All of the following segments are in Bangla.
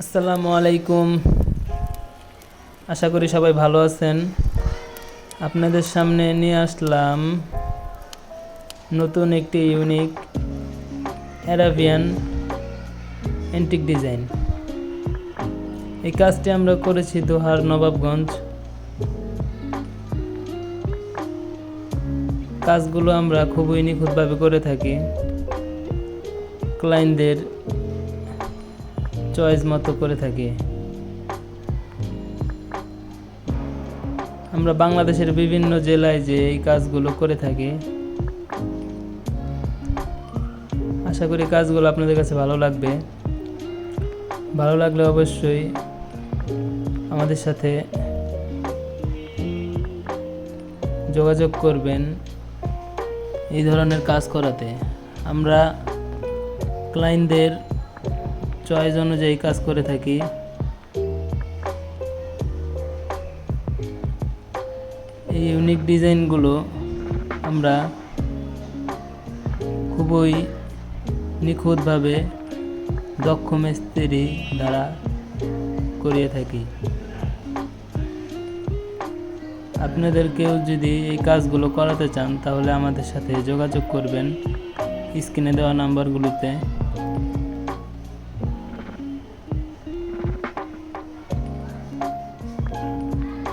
আসসালামু আলাইকুম। আশা করি সবাই ভালো আছেন। আপনাদের সামনে নিয়ে আসলাম নতুন একটি ইউনিক অ্যারাবিয়ান অ্যান্টিক ডিজাইন। এই কাজটি আমরা করেছি দোহার নবাবগঞ্জ। কাজগুলো আমরা খুবই নিখুঁতভাবে করে থাকি। ক্লায়েন্টদের চয়েস মতো করে থাকি। আমরা বাংলাদেশের বিভিন্ন জেলায় যে এই কাজগুলো করে থাকি। আশা করি কাজগুলো আপনাদের কাছে ভালো লাগবে। ভালো লাগলে অবশ্যই আমাদের সাথে যোগাযোগ করবেন এই ধরনের কাজ করাতে। আমরা ক্লায়েন্টদের চয়েস অনুযায়ী কাজ করে থাকি। এই ইউনিক ডিজাইনগুলো আমরা খুবই নিখুঁতভাবে দক্ষ মিস্ত্রি দ্বারা করিয়ে থাকি। আপনাদেরকেও যদি এই কাজগুলো করাতে চান তাহলে আমাদের সাথে যোগাযোগ করবেন স্ক্রিনে দেওয়া নাম্বারগুলোতে।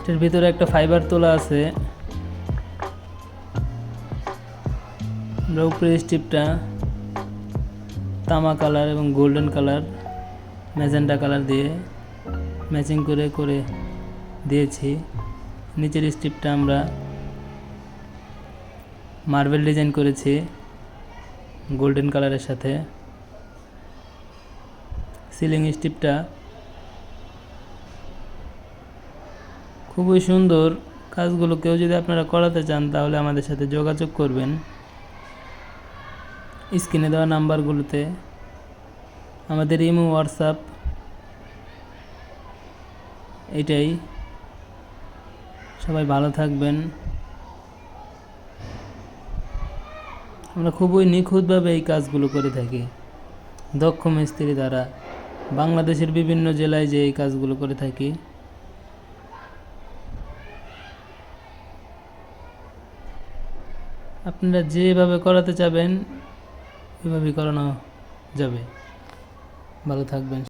এর ভিতরে একটা ফাইবার তোলা আছে। আমরা উপরের স্ট্রিপটা তামা কালার এবং গোল্ডেন কালার, ম্যাজেন্টা কালার দিয়ে ম্যাচিং করে দিয়েছি। নিচের স্ট্রিপটা আমরা মার্বেল ডিজাইন করেছি গোল্ডেন কালারের সাথে। সিলিং স্ট্রিপটা খুবই সুন্দর। কাজগুলো কেউ যদি আপনারা করাতে চান তাহলে আমাদের সাথে যোগাযোগ করবেন স্ক্রিনে দেওয়া নাম্বারগুলোতে। আমাদের ইমো, হোয়াটসঅ্যাপ এটাই। সবাই ভালো থাকবেন। আমরা খুবই নিখুঁতভাবে এই কাজগুলো করে থাকি দক্ষ মিস্ত্রি দ্বারা। বাংলাদেশের বিভিন্ন জেলায় যে এই কাজগুলো করে থাকি। আপনারা যেভাবে করাতে চাবেন ওইভাবেই করানো যাবে। ভালো থাকবেন।